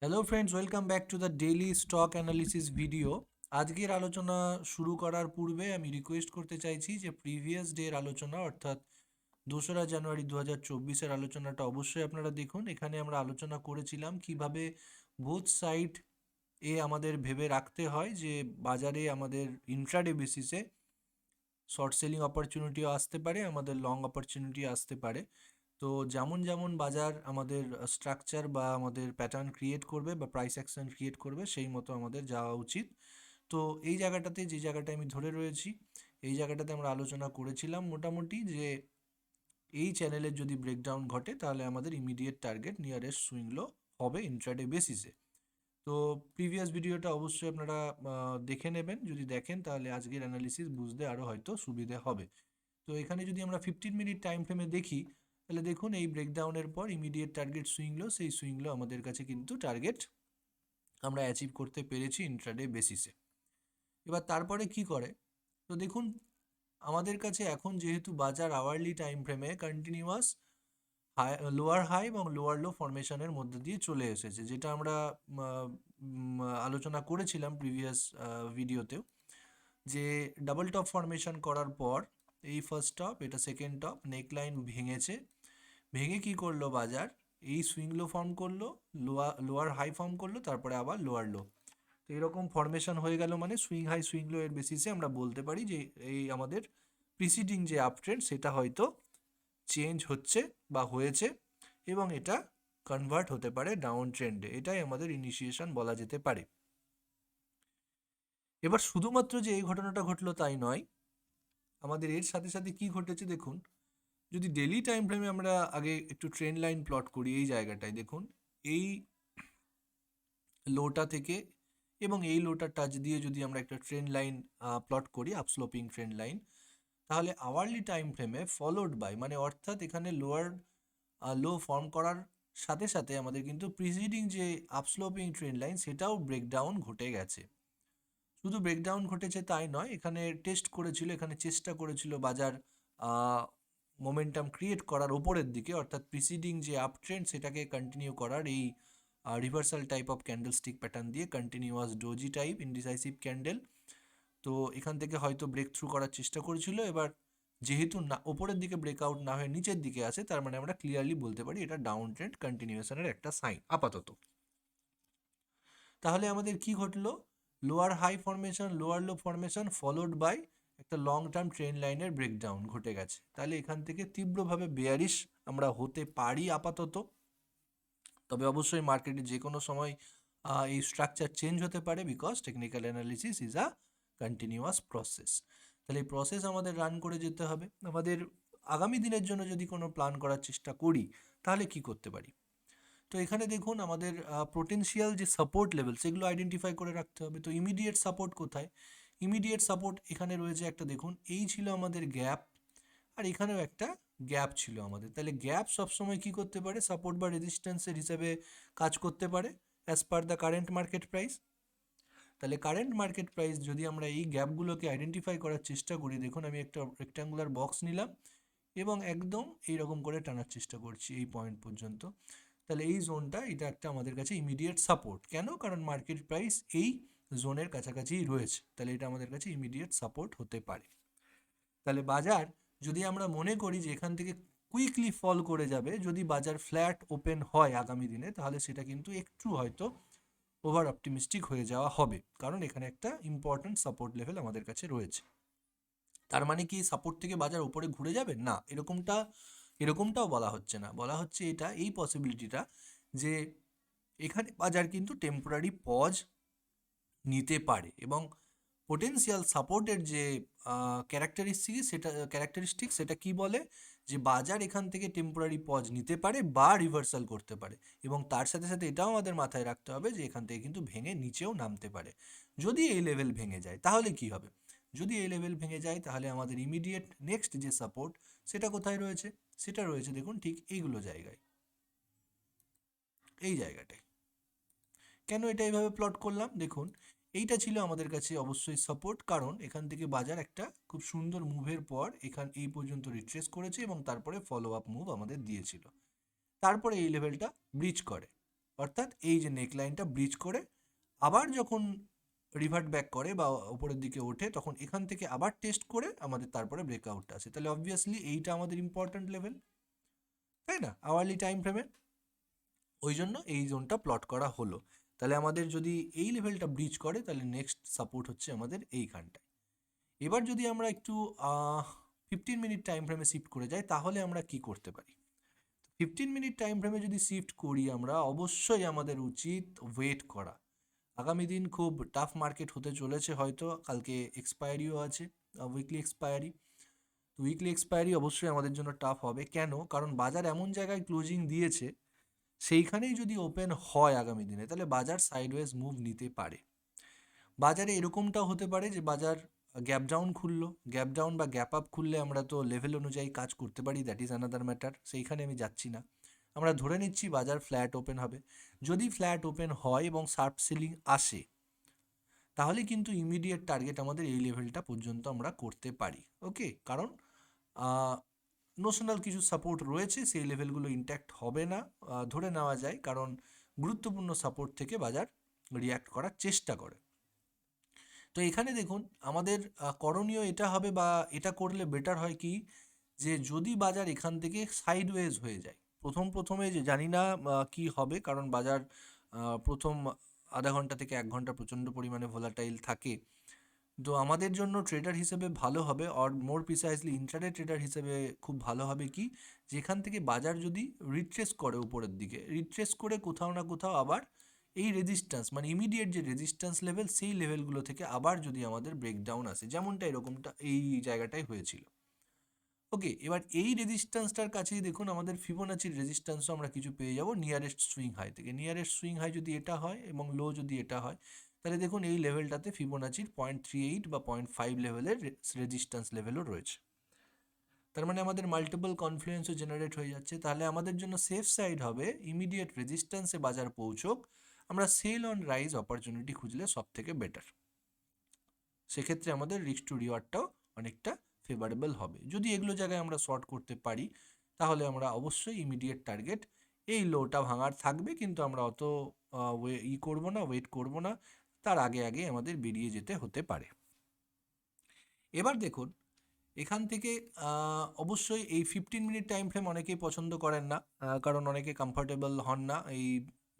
Hello friends, welcome back to the daily stock analysis video. আজকের আলোচনা শুরু করার পূর্বে আমি রিকোয়েস্ট করতে চাইছি যে প্রিভিয়াস ডের আলোচনা অর্থাৎ 2রা জানুয়ারি 2024-এর আলোচনাটা অবশ্যই আপনারা দেখুন। এখানে আমরা আলোচনা করেছিলাম কিভাবে বোথ সাইড আমাদের ভেবে রাখতে হয় যে বাজারে আমাদের ইন্ট্রাডে বেসিসে শর্ট সেলিং অপরচুনিটিও আসতে পারে, আমাদের লং অপরচুনিটি আসতে পারে। তো যেমন যেমন বাজার আমাদের স্ট্রাকচার বা আমাদের প্যাটার্ন ক্রিয়েট করবে বা প্রাইস অ্যাকশন ক্রিয়েট করবে সেই মতো আমাদের যাওয়া উচিত। তো এই জায়গাটাতে যে জায়গাটায় আমি ধরে রয়েছি, এই জায়গাটাতে আমরা আলোচনা করেছিলাম মোটামুটি যে এই চ্যানেলের যদি ব্রেকডাউন ঘটে তাহলে আমাদের ইমিডিয়েট টার্গেট নিয়ারেস্ট সুইং লো হবে ইন্ট্রাডে বেসিসে। তো প্রিভিয়াস ভিডিওটা অবশ্যই আপনারা দেখে নেবেন। যদি দেখেন তাহলে আজকের অ্যানালিসিস বুঝতে আরও হয়তো সুবিধে হবে। তো এখানে যদি আমরা 15 মিনিট টাইম ফ্রেমে দেখি তাহলে দেখুন এই ব্রেকডাউনের পর ইমিডিয়েট টার্গেট সুইংলো, সেই সুইংলো আমাদের কাছে কিন্তু টার্গেট আমরা অ্যাচিভ করতে পেরেছি ইন্ট্রাডে বেসিসে। এবার তারপরে কি করে, তো দেখুন আমাদের কাছে এখন যেহেতু বাজার আওয়ারলি টাইম ফ্রেমে কন্টিনিউয়াস হাই, লোয়ার হাই এবং লোয়ার লো ফরমেশনের মধ্যে দিয়ে চলে এসেছে, যেটা আমরা আলোচনা করেছিলাম প্রিভিয়াস ভিডিওতেও, যে ডাবল টপ ফরমেশন করার পর এই ফার্স্ট টপ, এটা সেকেন্ড টপ, নেকলাইন ভেঙেছে। ভেঙে কি করলো বাজার, এই সুইং লো ফর্ম করলো, লোয়ার হাই ফর্ম করলো, তারপরে আবার লোয়ার লো। তো এরকম ফরমেশন হয়ে গেল মানে সুইং হাই সুইং লো এর বেসিসে আমরা বলতে পারি যে এই আমাদের প্রিসিডিং যে আপ ট্রেন্ড সেটা হয়তো চেঞ্জ হচ্ছে বা হয়েছে, এবং এটা কনভার্ট হতে পারে ডাউন ট্রেন্ডে। এটাই আমাদের ইনিশিয়েশন বলা যেতে পারে। এবার শুধুমাত্র যে এই ঘটনাটা ঘটলো তাই নয়, আমাদের এর সাথে সাথে কি ঘটেছে দেখুন। যদি ডেলি টাইম ফ্রেমে আমরা আগে একটু ট্রেন্ড লাইন প্লট করি, এই জায়গাটায় দেখুন এই লোটা থেকে এবং এই লোটার টাচ দিয়ে যদি আমরা একটা ট্রেন্ড লাইন প্লট করি, আপস্লোপিং ট্রেন্ড লাইন, তাহলে আওয়ারলি টাইম ফ্রেমে ফলোড বাই মানে অর্থাৎ এখানে লোয়ার লো ফর্ম করার সাথে সাথে আমাদের কিন্তু প্রিসিডিং যে আপস্লোপিং ট্রেন্ড লাইন সেটাও ব্রেকডাউন ঘটে গেছে। শুধু ব্রেকডাউন ঘটেছে তাই নয়, এখানে টেস্ট করেছিল, এখানে চেষ্টা করেছিল বাজার মোমেন্টাম ক্রিয়েট করার ওপরের দিকে, অর্থাৎ প্রিসিডিং যে আপ ট্রেন্ড সেটাকে কন্টিনিউ করার এই reversal type of candle stick pattern দিয়ে, continuous doji type indecisive candle. তো এখান থেকে হয়তো ব্রেক থ্রু করার চেষ্টা করেছিল। এবার যেহেতু না ওপরের দিকে ব্রেকআউট না হয়ে নিচের দিকে আসে, তার মানে আমরা ক্লিয়ারলি বলতে পারি এটা ডাউন ট্রেন্ড কন্টিনিউশনের একটা সাইন আপাতত। তাহলে আমাদের কি ঘটলো, lower high formation, lower low formation followed by একটা লং টার্ম ট্রেন্ড লাইনের ব্রেকডাউন ঘটে গেছে। তাহলে এখান থেকে তীব্রভাবে বেয়ারিশ আমরা হতে পারি আপাতত। তবে অবশ্যই মার্কেটে যে কোনো সময় এই স্ট্রাকচার চেঞ্জ হতে পারে, because technical analysis is a continuous process. তাহলে এই প্রসেস আমাদের রান করে যেতে হবে। আমাদের আগামী দিনের জন্য যদি কোনো প্ল্যান করার চেষ্টা করি তাহলে কি করতে পারি। তো এখানে দেখুন আমাদের পোটেনশিয়াল যে সাপোর্ট লেভেল সেগুলো আইডেন্টিফাই করে রাখতে হবে। তো ইমিডিয়েট সাপোর্ট কোথায়, ইমিডিয়েট সাপোর্ট এখানে রয়েছে একটা, দেখুন এই ছিল আমাদের গ্যাপ, আর এখানেও একটা গ্যাপ ছিল আমাদের। তাহলে গ্যাপ সবসময় কি করতে পারে, সাপোর্ট বা রেজিস্ট্যান্সের হিসেবে কাজ করতে পারে as per the current market price. তাহলে কারেন্ট মার্কেট প্রাইস যদি আমরা এই গ্যাপগুলোকে আইডেন্টিফাই করার চেষ্টা করি, দেখুন আমি একটা রেক্ট্যাঙ্গুলার বক্স নিলাম এবং একদম এইরকম করে টানার চেষ্টা করছি এই পয়েন্ট পর্যন্ত। তাহলে এই জোনটা, এটা একটা আমাদের কাছে ইমিডিয়েট সাপোর্ট। কেন, কারণ মার্কেট প্রাইস এই জোনের কাছাকাছি রয়েছে, তাহলে এটা আমাদের কাছে ইমিডিয়েট সাপোর্ট হতে পারে। তাহলে বাজার যদি আমরা মনে করি যে এখান থেকে কুইকলি ফল করে যাবে, যদি বাজার ফ্ল্যাট ওপেন হয় আগামী দিনে, তাহলে সেটা কিন্তু একটু হয়তো ওভার অপটিমিস্টিক হয়ে যাওয়া হবে, কারণ এখানে একটা ইম্পর্ট্যান্ট সাপোর্ট লেভেল আমাদের কাছে রয়েছে। তার মানে কি সাপোর্ট থেকে বাজার উপরে ঘুরে যাবে না, এরকমটাও বলা হচ্ছে না। বলা হচ্ছে এটা, এই পসিবিলিটিটা, যে এখানে বাজার কিন্তু টেম্পোরারি পজ নিতে পারে, এবং পোটেন্সিয়াল সাপোর্টের যে ক্যারেক্টারিস্টিক সেটা কি বলে, যে বাজার এখান থেকে টেম্পোরারি পজ নিতে পারে বা রিভার্সাল করতে পারে, এবং তার সাথে সাথে এটাও আমাদের মাথায় রাখতে হবে যে এখান থেকে কিন্তু ভেঙে নিচেও নামতে পারে। যদি এই লেভেল ভেঙে যায় তাহলে কি হবে, যদি এই লেভেল ভেঙে যায় তাহলে আমাদের ইমিডিয়েট নেক্সট যে সাপোর্ট সেটা কোথায় রয়েছে, সেটা রয়েছে দেখুন ঠিক এইগুলো জায়গায়, এই জায়গাটায়। কেন এটা এইভাবে প্লট করলাম, দেখুন এইটা ছিল আমাদের কাছে অবশ্যই সাপোর্ট, কারণ এখান থেকে বাজার একটা খুব সুন্দর মুভের পর এই পর্যন্ত রিট্রেস করেছে এবং তারপরে ফলো আপ মুভ আমাদের দিয়েছিল, তারপরে এই লেভেলটা ব্রিচ করে। অর্থাৎ এই যে নেকলাইনটা ব্রিজ করে আবার যখন রিভার্ট ব্যাক করে বা উপরের দিকে ওঠে, তখন এখান থেকে আবার টেস্ট করে আমাদের তারপরে ব্রেকআউটটা আসে। তাহলে অবভিয়াসলি এইটা আমাদের ইম্পর্ট্যান্ট লেভেল, তাই না, আওয়ারলি টাইম ফ্রেমে। ওই জন্য এই জোনটা প্লট করা হলো। তাহলে আমাদের যদি এই লেভেলটা ব্রিজ করে, তাহলে নেক্সট সাপোর্ট হচ্ছে আমাদের এইখানটায়। এবার যদি আমরা একটু 15 মিনিট টাইম ফ্রেমে শিফট করে যাই, তাহলে আমরা কি করতে পারি? 15 মিনিট টাইম ফ্রেমে যদি শিফট করি আমরা, অবশ্যই আমাদের উচিত ওয়েট করা। আগামী দিন খুব টাফ মার্কেট হতে চলেছে, হয়তো কালকে এক্সপায়ারিও আছে, উইকলি এক্সপায়ারি। তো উইকলি এক্সপায়ারি অবশ্যই আমাদের জন্য টাফ হবে। কেন? কারণ বাজার এমন জায়গায় ক্লোজিং দিয়েছে, সেইখানেই যদি ওপেন হয় আগামী দিনে, তাহলে বাজার সাইডওয়েজ মুভ নিতে পারে। বাজারে এরকমটাও হতে পারে যে বাজার গ্যাপ ডাউন খুললো, গ্যাপ ডাউন বা গ্যাপ আপ খুললে আমরা তো লেভেল অনুযায়ী কাজ করতে পারি, দ্যাট ইজ অ্যানাদার ম্যাটার, সেইখানে আমি যাচ্ছি না। আমরা ধরে নিচ্ছি বাজার ফ্ল্যাট ওপেন হবে। যদি ফ্ল্যাট ওপেন হয় এবং শার্প সেলিং আসে, তাহলে কিন্তু ইমিডিয়েট টার্গেট আমাদের এই লেভেলটা পর্যন্ত আমরা করতে পারি। ওকে, কারণ নোশনাল কিছু সাপোর্ট রয়েছে, সেই লেভেলগুলো ইনট্যাক্ট হবে না ধরে নেওয়া যায়, কারণ গুরুত্বপূর্ণ সাপোর্ট থেকে বাজার রিয়্যাক্ট করার চেষ্টা করে। তো এখানে দেখুন আমাদের করণীয় এটা হবে, বা এটা করলে বেটার হয় কি, যে যদি বাজার এখান থেকে সাইডওয়েজ হয়ে যায়, প্রথমে যে জানি না কি হবে, কারণ বাজার প্রথম আধা ঘন্টা থেকে 1 ঘন্টা প্রচণ্ড পরিমাণে ভোলাটাইল থাকে। তো আমাদের জন্য ট্রেডার হিসেবে ভালো হবে, or more precisely intraday trader হিসেবে খুব ভালো হবে কি, যেখান থেকে বাজার যদি রিট্রেস করে উপরের দিকে, রিট্রেস করে কোথাও না কোথাও আবার এই রেজিস্ট্যান্স, মানে ইমিডিয়েট যে রেজিস্ট্যান্স লেভেল, সেই লেভেলগুলো থেকে আবার যদি আমাদের ব্রেকডাউন আসে, যেমনটা এরকমটা এই জায়গাটায় হয়েছিল। ওকে, এবার এই রেজিস্ট্যান্সটার কাছেই দেখুন আমাদের ফিবোনাচির রেজিস্ট্যান্সও আমরা কিছু পেয়ে যাব নিয়ারেস্ট সুইং হাই থেকে। নিয়ারেস্ট সুইং হাই যদি এটা হয় এবং লো যদি এটা হয়, তাহলে দেখুন এই লেভেলটাতে ফিবোনাচির 0.38 বা 0.5 লেভেলের রেজিস্ট্যান্স লেভেলও রয়েছে। তার মানে আমাদের মাল্টিপল কনফ্লুয়েন্সও জেনারেট হয়ে যাচ্ছে। তাহলে আমাদের জন্য সেফ সাইড হবে ইমিডিয়েট রেজিস্ট্যান্সে বাজার পৌঁছক, আমরা সেল অন রাইজ অপরচুনিটি খুঁজলে সব থেকে বেটার। সেক্ষেত্রে আমাদের রিস্ক টু রিওয়ার্ডটাও অনেকটা ফেভারেবল হবে। যদি এগুলো জায়গায় আমরা শর্ট করতে পারি, তাহলে আমরা অবশ্যই ইমিডিয়েট টার্গেট এই লোটা ভাঙার থাকবে, কিন্তু আমরা অত করবো না, ওয়েট করবো না, তার আগে আগে আমাদের বেরিয়ে যেতে হতে পারে। এবার দেখুন এখান থেকে অবশ্যই এই 15 মিনিট টাইম ফ্রেম অনেকেই পছন্দ করেন না, কারণ অনেকে কমফর্টেবল হন না এই,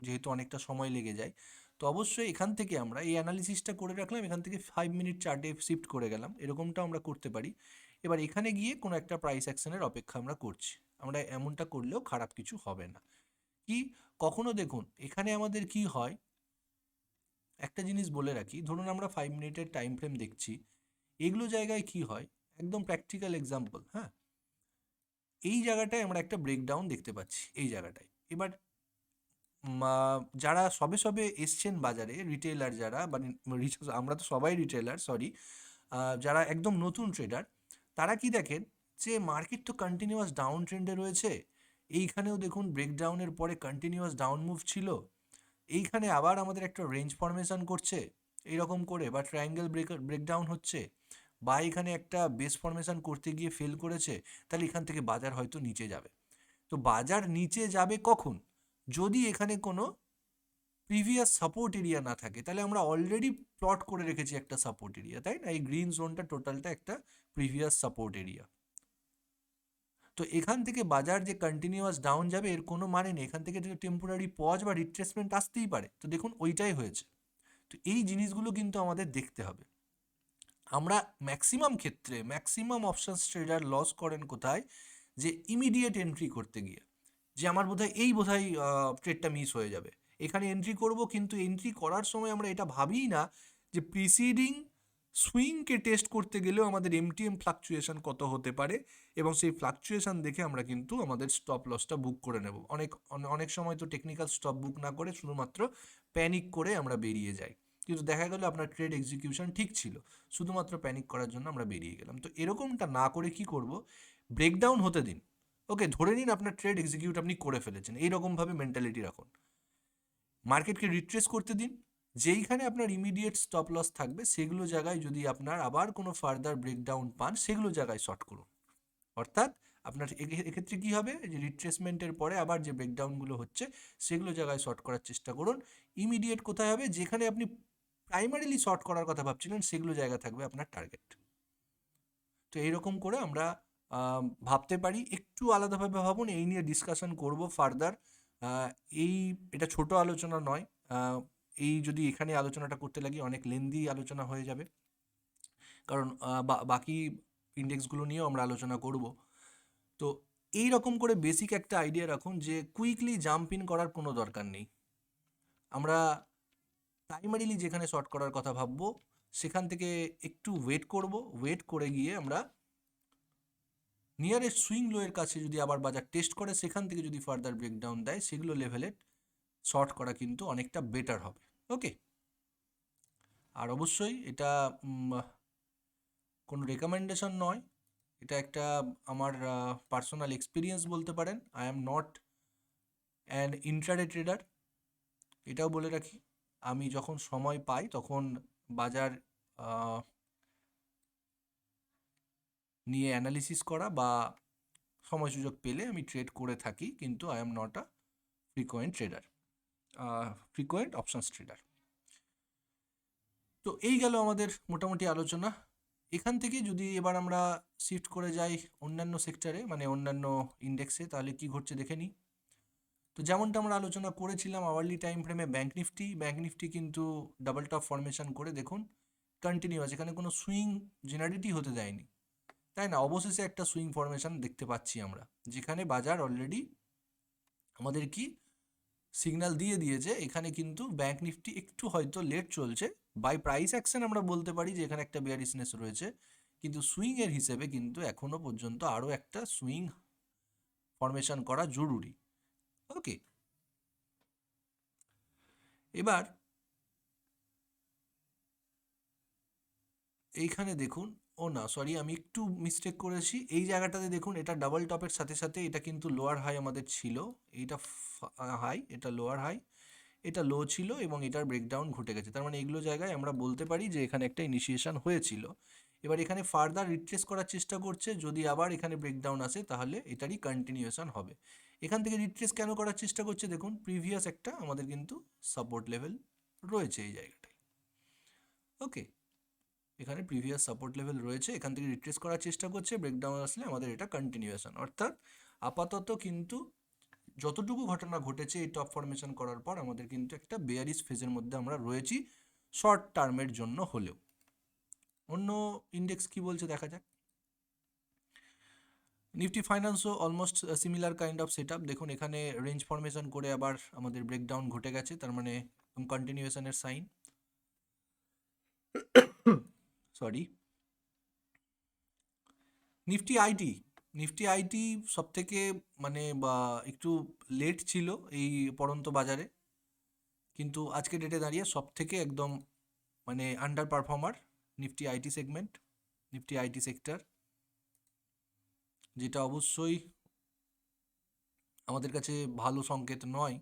যেহেতু অনেকটা সময় লেগে যায়। তো অবশ্যই এখান থেকে আমরা এই অ্যানালিসিসটা করে রাখলাম, এখান থেকে 5 মিনিট চার্টে শিফট করে গেলাম, এরকমটাও আমরা করতে পারি। এবার এখানে গিয়ে কোনো একটা প্রাইস অ্যাকশনের অপেক্ষা আমরা করছি, আমরা এমনটা করলেও খারাপ কিছু হবে না। কি, কখনো দেখুন এখানে আমাদের কি হয়, একটা জিনিস বলে রাখি, ধরুন আমরা 5 মিনিটের টাইম ফ্রেম দেখছি, এগুলো জায়গায় কি হয়, একদম প্র্যাকটিক্যাল এক্সাম্পল, হ্যাঁ, এই জায়গাটায় আমরা একটা ব্রেকডাউন দেখতে পাচ্ছি এই জায়গাটায়। এবার যারা সবে সবে এসছেন বাজারে, রিটেলার যারা, মানে আমরা তো সবাই রিটেলার, সরি, যারা একদম নতুন ট্রেডার, তারা কি দেখেন যে মার্কেট তো কন্টিনিউয়াস ডাউন ট্রেন্ডে রয়েছে, এইখানেও দেখুন ব্রেকডাউনের পরে কন্টিনিউয়াস ডাউন মুভ ছিল, এইখানে আবার আমাদের একটা রেঞ্জ ফরমেশন করছে এইরকম করে, বা ট্রায়াঙ্গেল ব্রেকডাউন হচ্ছে, বা এখানে একটা বেস ফরমেশন করতে গিয়ে ফেল করেছে, তাহলে এখান থেকে বাজার হয়তো নিচে যাবে। তো বাজার নিচে যাবে কখন? যদি এখানে কোনো প্রিভিয়াস সাপোর্ট এরিয়া না থাকে, তাহলে আমরা অলরেডি প্লট করে রেখেছি একটা সাপোর্ট এরিয়া, তাই না, এই গ্রিন জোনটা টোটালটা একটা প্রিভিয়াস সাপোর্ট এরিয়া। তো এখান থেকে বাজার যে কন্টিনিউয়াস ডাউন যাবে এর কোনো মানে নেই, এখান থেকে টেম্পোরারি পজ বা রিট্রেসমেন্ট আসতেই পারে। তো দেখুন ওইটাই হয়েছে। তো এই জিনিসগুলো কিন্তু আমাদের দেখতে হবে। আমরা ম্যাক্সিমাম ক্ষেত্রে ম্যাক্সিমাম অপশনস ট্রেডার লস করেন কোথায়, যে ইমিডিয়েট এন্ট্রি করতে গিয়ে, যে আমার বোধহয় ট্রেডটা মিস হয়ে যাবে, এখানে এন্ট্রি করব, কিন্তু এন্ট্রি করার সময় আমরা এটা ভাবিই না যে প্রিসিডিং সুইংকে টেস্ট করতে গেলেও আমাদের এমটিএম ফ্লাকচুয়েশন কত হতে পারে, এবং সেই ফ্লাকচুয়েশন দেখে আমরা কিন্তু আমাদের স্টপ লসটা বুক করে নেব। অনেক সময় তো টেকনিক্যাল স্টপ বুক না করে শুধুমাত্র প্যানিক করে আমরা বেরিয়ে যাই, কিন্তু দেখা গেল আপনার ট্রেড এক্সিকিউশন ঠিক ছিল, শুধুমাত্র প্যানিক করার জন্য আমরা বেরিয়ে গেলাম। তো এরকমটা না করে কি করব, ব্রেকডাউন হতে দিন, ওকে, ধরে নিন আপনার ট্রেড এক্সিকিউট আপনি করে ফেলেছেন, এইরকমভাবে মেন্টালিটি রাখুন, মার্কেটকে রিট্রেস করতে দিন, যেইখানে আপনার ইমিডিয়েট স্টপ লস থাকবে সেগুলো জায়গায় যদি আপনার আবার কোনো ফার্দার ব্রেকডাউন পান, সেগুলো জায়গায় শর্ট করুন। অর্থাৎ আপনার এক্ষেত্রে কী হবে, যে রিট্রেসমেন্টের পরে আবার যে ব্রেকডাউনগুলো হচ্ছে সেগুলো জায়গায় শর্ট করার চেষ্টা করুন। ইমিডিয়েট কোথায় হবে, যেখানে আপনি প্রাইমারিলি শর্ট করার কথা ভাবছিলেন সেগুলো জায়গা থাকবে আপনার টার্গেট। তো এইরকম করে আমরা ভাবতে পারি। একটু আলাদাভাবে ভাবুন, এই নিয়ে ডিসকাশন করব ফার্দার। এই এটা ছোট আলোচনা নয়। এই যদি এখানে আলোচনাটা করতে লাগি অনেক লেন্দি আলোচনা হয়ে যাবে, কারণ বাকি ইন্ডেক্সগুলো নিয়েও আমরা আলোচনা করব। তো এই রকম করে বেসিক একটা আইডিয়া রাখুন যে কুইকলি জাম্প ইন করার কোনো দরকার নেই। আমরা প্রাইমারিলি যেখানে শর্ট করার কথা ভাববো সেখান থেকে একটু ওয়েট করব, ওয়েট করে গিয়ে আমরা নিয়ারেস্ট সুইং লোয়ের কাছে যদি আবার বাজার টেস্ট করে সেখান থেকে যদি ফার্দার ব্রেকডাউন দেয় সেগুলো লেভেলে শর্ট করা কিন্তু অনেকটা বেটার হবে। ওকে, আর অবশ্যই এটা কোনো রেকমেন্ডেশন নয়, এটা একটা আমার পার্সোনাল এক্সপিরিয়েন্স বলতে পারেন। I am not an intraday trader, এটাও বলে রাখি। আমি যখন সময় পাই তখন বাজার নিয়ে অ্যানালিসিস করা বা সময় সুযোগ পেলে আমি ট্রেড করে থাকি, কিন্তু I am not a frequent trader, frequent options trader. তো এই গেল আমাদের মোটামুটি আলোচনা। এখান থেকে যদি এবার আমরা শিফট করে যাই অন্যান্য সেক্টরে, মানে অন্যান্য ইন্ডেক্সে, তাহলে কি ঘটছে দেখে নিই। তো যেমনটা আমরা আলোচনা করেছিলাম আওয়ারলি টাইম ফ্রেমে ব্যাঙ্ক নিফটি কিন্তু ডাবল টপ ফরমেশন করে দেখুন কন্টিনিউয়াস, এখানে কোনো সুইং জেনারেটই হতে দেয়নি, তাই না? অবশেষে একটা সুইং ফরমেশন দেখতে পাচ্ছি আমরা, যেখানে বাজার অলরেডি আমাদের কি সিগন্যাল দিয়ে দিয়েছে। এখানে কিন্তু ব্যাঙ্ক নিফটি একটু হয়তো লেট চলছে, বাই প্রাইস অ্যাকশন আমরা বলতে পারি যে এখানে একটা বেয়ারিশনেস রয়েছে, কিন্তু সুইংয়ের হিসেবে কিন্তু এখনো পর্যন্ত আরও একটা সুইং ফরমেশন করা জরুরি। ওকে, এবার এইখানে দেখুন, ও না সরি, আমি একটু মিস্টেক করেছি। এই জায়গাটাতে দেখুন, এটা ডাবল টপের সাথে সাথে এটা কিন্তু লোয়ার হাই আমাদের ছিল, এইটা হাই, এটা লোয়ার হাই, এটা লো ছিল এবং এটার ব্রেকডাউন ঘটে গেছে। তার মানে এগুলো জায়গায় আমরা বলতে পারি যে এখানে একটা ইনিশিয়েশন হয়েছিল। এবার এখানে ফার্দার রিট্রেস করার চেষ্টা করছে, যদি আবার এখানে ব্রেকডাউন আসে তাহলে এটারই কন্টিনিউয়েশন হবে। এখান থেকে রিট্রেস কেন করার চেষ্টা করছে দেখুন, প্রিভিয়াস একটা আমাদের কিন্তু সাপোর্ট লেভেল রয়েছে এই জায়গাটায়। ওকে, এখানে প্রিভিয়াস সাপোর্ট লেভেল রয়েছে, এখান থেকে রিট্রেস করার চেষ্টা করছে, ব্রেকডাউন আসলে আমাদের এটা কন্টিনিউয়েশন। অর্থাৎ আপাতত কিন্তু যতটুকু ঘটনা ঘটেছে এই টপ ফরমেশন করার পর আমাদের কিন্তু একটা বেয়ারিশ ফেজের মধ্যে আমরা রয়েছি, শর্ট টার্মের জন্য হলেও। অন্য ইন্ডেক্স কি বলছে দেখা যাক। নিফটি ফাইন্যান্সও almost similar kind of set up. দেখুন এখানে রেঞ্জ ফরমেশন করে আবার আমাদের ব্রেকডাউন ঘটে গেছে, তার মানে কন্টিনিউয়েশনের সাইন। সরি, নিফটি আইটি সব থেকে মানে বা একটু লেট ছিল এই পড়ন্ত বাজারে, কিন্তু আজকে ডেটে দাঁড়িয়ে সব থেকে একদম মানে under performer Nifty IT segment, Nifty IT sector, যেটা অবশ্যই আমাদের কাছে ভালো সংকেত নয়,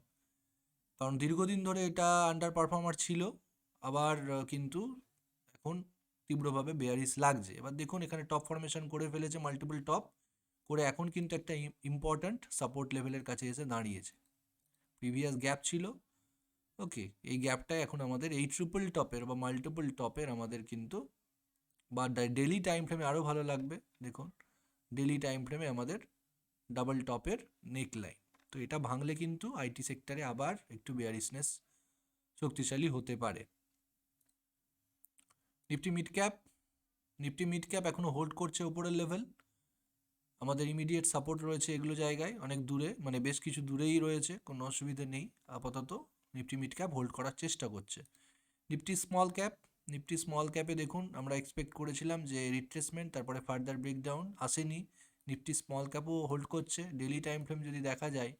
কারণ দীর্ঘদিন ধরে এটা আন্ডার পারফর্মার ছিল, আবার কিন্তু এখন তীব্রভাবে বেয়ারিশ লাগছে। এবার দেখুন এখানে টপ ফরমেশন করে ফেলেছে, মাল্টিপল টপ করে এখন কিন্তু একটা ইম্পর্ট্যান্ট সাপোর্ট লেভেলের কাছে এসে দাঁড়িয়েছে। প্রিভিয়াস গ্যাপ ছিল, ওকে, এই গ্যাপটাই এখন আমাদের এই ট্রিপল টপের বা মাল্টিপল টপের আমাদের কিন্তু, বা ডেলি টাইম ফ্রেমে আরও ভালো লাগবে, দেখুন ডেলি টাইম ফ্রেমে আমাদের ডাবল টপের নেক লাইন। তো এটা ভাঙলে কিন্তু আইটি সেক্টরে আবার একটু বেয়ারিশনেস শক্তিশালী হতে পারে। নিফটি মিড ক্যাপ এখনও হোল্ড করছে উপরের লেভেল, আমাদের ইমিডিয়েট সাপোর্ট রয়েছে এগুলো জায়গায় অনেক দূরে, মানে বেশ কিছু দূরেই রয়েছে, কোনো অসুবিধে নেই। আপাতত নিফটি মিড ক্যাপ হোল্ড করার চেষ্টা করছে। নিফটি স্মল ক্যাপে দেখুন আমরা এক্সপেক্ট করেছিলাম যে রিট্রেসমেন্ট, তারপরে ফার্দার ব্রেকডাউন, আসেনি। নিফটি স্মল ক্যাপও হোল্ড করছে। ডেলি টাইম ফ্রেম যদি দেখা যায়,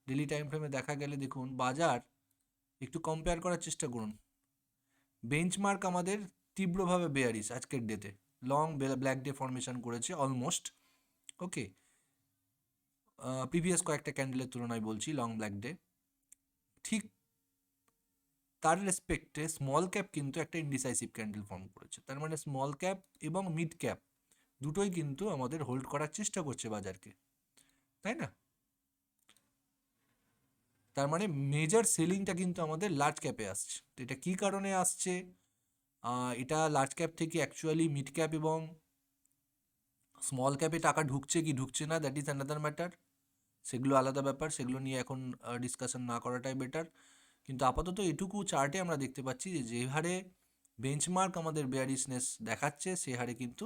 ডেলি টাইম ফ্রেমে দেখা গেলে দেখুন বাজার একটু কম্পেয়ার করার চেষ্টা করুন। বেঞ্চমার্ক আমাদের তীব্রভাবে বেয়ারিশ আজকের ডেতে, লং ব্ল্যাক ডে ফরমেশন করেছে অলমোস্ট। ওকে, প্রিভিয়াস কয়েকটা ক্যান্ডেলের তুলনায় বলছি, লং ব্ল্যাক ডে। ঠিক তার রেসপেক্টে স্মল ক্যাপ কিন্তু একটা ইনডিসাইসিভ ক্যান্ডেল ফর্ম করেছে, তার মানে স্মল ক্যাপ এবং মিড ক্যাপ দুটোই কিন্তু আমাদের হোল্ড করার চেষ্টা করছে বাজারকে, তাই না? তার মানে মেজর সেলিংটা কিন্তু আমাদের লার্জ ক্যাপে আসছে। তো এটা কী কারণে আসছে? এটা লার্জ ক্যাপ থেকে অ্যাকচুয়ালি মিড ক্যাপ এবং স্মল ক্যাপে টাকা ঢুকছে কি ঢুকছে না, দ্যাট ইজ অ্যানাদার ম্যাটার। সেগুলো আলাদা ব্যাপার, সেগুলো নিয়ে এখন ডিসকাশন না করাটাই বেটার। কিন্তু আপাতত এটুকু চার্টে আমরা দেখতে পাচ্ছি যে হারে বেঞ্চমার্ক আমাদের বেয়ারিশনেস দেখাচ্ছে, সে হারে কিন্তু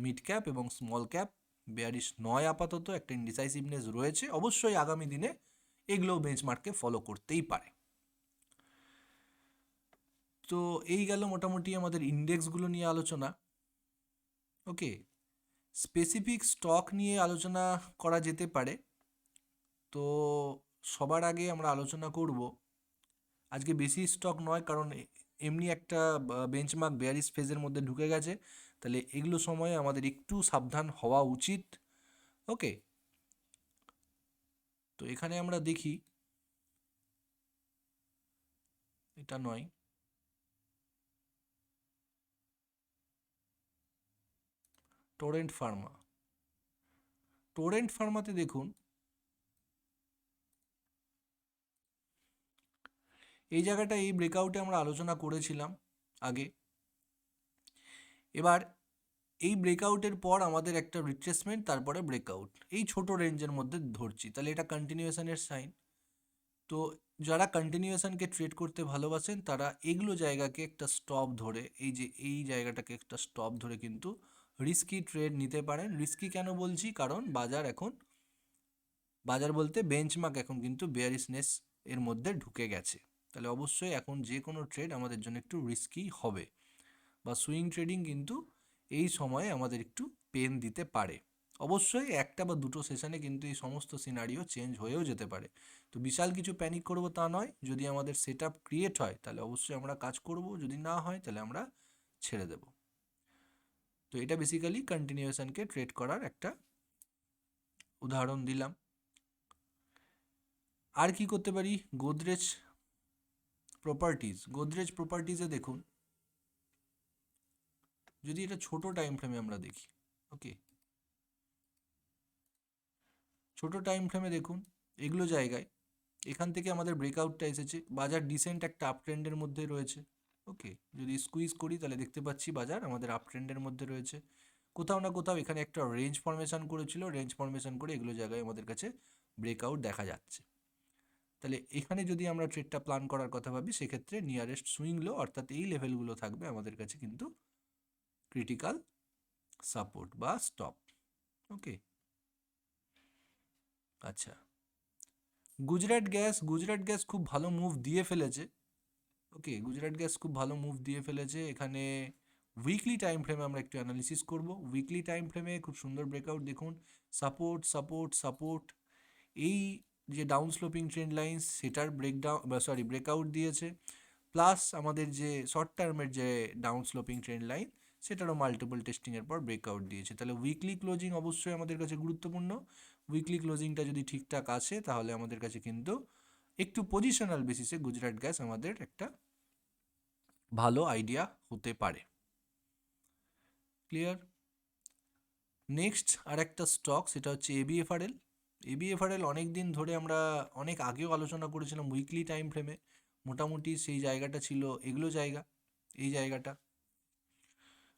মিড ক্যাপ এবং স্মল ক্যাপ বেয়ারিশ নয়। আপাতত একটা ইনডিসাইসিভনেস রয়েছে, অবশ্যই আগামী দিনে এগুলোও বেঞ্চমার্ককে ফলো করতেই পারে। তো এই গেল মোটামুটি আমাদের ইন্ডেক্সগুলো নিয়ে আলোচনা। ওকে, স্পেসিফিক স্টক নিয়ে আলোচনা করা যেতে পারে। তো সবার আগে আমরা আলোচনা করব, আজকে বেশি স্টক নয় কারণ এমনি একটা বেঞ্চমার্ক বেয়ারিশ ফেজের মধ্যে ঢুকে গেছে, তাহলে এগুলো সময়ে আমাদের একটু সাবধান হওয়া উচিত। ওকে, তো এখানে আমরা দেখি, এটা নয়, টোরেন্ট ফার্মা। টোরেন্ট ফার্মাতে দেখুন, এই জায়গাটা এই ব্রেকআউটে আমরা আলোচনা করেছিলাম আগে। এবার এই ব্রেকআউটের পর আমাদের একটা রিট্রেসমেন্ট, তারপরে ব্রেকআউট, এই ছোট রেঞ্জের মধ্যে ধরছি, তাহলে এটা কন্টিনিউয়েশনের সাইন। তো যারা কন্টিনিউয়েশনকে ট্রেড করতে ভালোবাসেন তারা এগুলো জায়গাকে একটা স্টপ ধরে, এই যে এই জায়গাটাকে একটা স্টপ ধরে কিন্তু রিস্কি ট্রেড নিতে পারেন। রিস্কি কেন বলছি? কারণ বাজার বলতে বেঞ্চমার্ক এখন কিন্তু বেয়ারিশনেস এর মধ্যে ঢুকে গেছে, তাহলে অবশ্যই এখন যে কোনো ট্রেড আমাদের জন্য একটু রিস্কি হবে, বা সুইং ট্রেডিং কিন্তু এই সময়ে আমাদের একটু পেন দিতে পারে। অবশ্যই একটা বা দুটো সেশনে কিন্তু এই সমস্ত সিনারিও চেঞ্জ হয়েও যেতে পারে। তো বিশাল কিছু প্যানিক করব তা নয়, যদি আমাদের সেট আপ ক্রিয়েট হয় তাহলে অবশ্যই আমরা কাজ করব, যদি না হয় তাহলে আমরা ছেড়ে দেব। তো এটা বেসিক্যালি কন্টিনিউয়েশনকে ট্রেড করার একটা উদাহরণ দিলাম। আর কি করতে পারি? গোদরেজ প্রপার্টিজে দেখুন, যদি এটা ছোট টাইম ফ্রেমে আমরা দেখি, ওকে, ছোট টাইম ফ্রেমে দেখুন এগুলো জায়গায় এখান থেকে আমাদের ব্রেকআউটটা এসেছে, বাজার ডিসেন্ট একটা আপ ট্রেন্ডের মধ্যে রয়েছে। ওকে, যদি স্কুইজ করি তাহলে দেখতে পাচ্ছি বাজার আমাদের আপ ট্রেন্ডের মধ্যে রয়েছে। কোথাও না কোথাও এখানে একটা রেঞ্জ ফর্মেশন করেছিল, রেঞ্জ ফর্মেশন করে এগুলো জায়গায় আমাদের কাছে ব্রেকআউট দেখা যাচ্ছে। তাহলে এখানে যদি আমরা ট্রেডটা প্ল্যান করার কথা ভাবি, সেক্ষেত্রে নিয়ারেস্ট সুইং লো অর্থাৎ এই লেভেলগুলো থাকবে আমাদের কাছে কিন্তু ক্রিটিক্যাল সাপোর্ট বা স্টপ। ওকে, আচ্ছা, গুজরাট গ্যাস খুব ভালো মুভ দিয়ে ফেলেছে। ওকে, গুজরাট গ্যাস খুব ভালো মুভ দিয়ে ফেলেছে। এখানে উইকলি টাইম ফ্রেমে আমরা একটু অ্যানালিসিস করব। উইকলি টাইম ফ্রেমে খুব সুন্দর ব্রেকআউট দেখুন, সাপোর্ট সাপোর্ট সাপোর্ট, এই যে ডাউন স্লোপিং ট্রেন্ড লাইন্স সেটার ব্রেকআউট দিয়েছে, প্লাস আমাদের যে শর্ট টার্মের যে ডাউন স্লোপিং ট্রেন্ড লাইন সেটারও মাল্টিপল টেস্টিংয়ের পর ব্রেকআউট দিয়েছে। তাহলে উইকলি ক্লোজিং অবশ্যই আমাদের কাছে গুরুত্বপূর্ণ। উইকলি ক্লোজিংটা যদি ঠিকঠাক আসে তাহলে আমাদের কাছে কিন্তু একটু পজিশনাল বেসিসে গুজরাট গ্যাস আমাদের একটা ভালো আইডিয়া হতে পারে। ক্লিয়ার? নেক্সট আর একটা স্টক, সেটা হচ্ছে এবিএফআরএল। এবিএফআরএল অনেক দিন ধরে আমরা অনেক আগেও আলোচনা করেছিলাম উইকলি টাইম ফ্রেমে, মোটামুটি সেই জায়গাটা ছিল এগুলো জায়গা, এই জায়গাটা।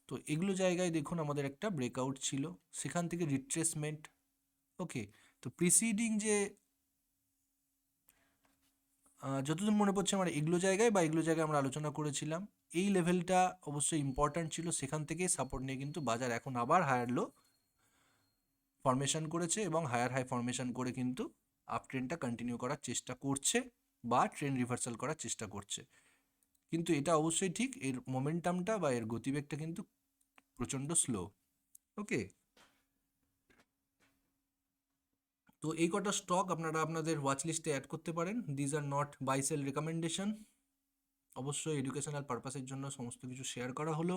তো এগুলো জায়গায় দেখুন আমাদের একটা ব্রেকআউট ছিল, সেখান থেকে রিট্রেসমেন্ট। ওকে, তো প্রিসিডিং যে যতদূর মনে পড়ছে আমার এগুলো জায়গায় আমরা আলোচনা করেছিলাম, এই লেভেলটা অবশ্যই ইম্পর্ট্যান্ট ছিল, সেখান থেকে সাপোর্ট নিয়ে কিন্তু বাজার এখন আবার হায়ার লো ফরমেশন করেছে এবং হায়ার হাই ফরমেশন করে কিন্তু আপ ট্রেন্ডটা কন্টিনিউ করার চেষ্টা করছে বা ট্রেন্ড রিভার্সাল করার চেষ্টা করছে। কিন্তু এটা অবশ্যই ঠিক, এর মোমেন্টামটা বা এর গতিবেগটা কিন্তু প্রচণ্ড স্লো। ওকে, তো এই কটা স্টক আপনারা আপনাদের ওয়াচ লিস্টে অ্যাড করতে পারেন। These are not buy sell recommendation, অবশ্যই এডুকেশনাল পারপাসের জন্য সমস্ত কিছু শেয়ার করা হলো।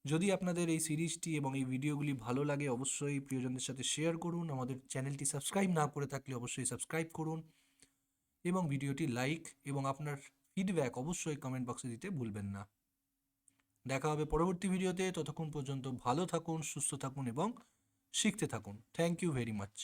যদি আপনাদের এই সিরিজটি এবং এই ভিডিওগুলি ভালো লাগে অবশ্যই প্রিয়জনদের সাথে শেয়ার করুন। আমাদের চ্যানেলটি সাবস্ক্রাইব না করে থাকলে অবশ্যই সাবস্ক্রাইব করুন এবং ভিডিওটি লাইক এবং আপনার ফিডব্যাক অবশ্যই কমেন্ট বক্সে দিতে ভুলবেন না। দেখা হবে পরবর্তী ভিডিওতে। ততক্ষণ পর্যন্ত ভালো থাকুন, সুস্থ থাকুন এবং শিখতে থাকুন। Thank you very much.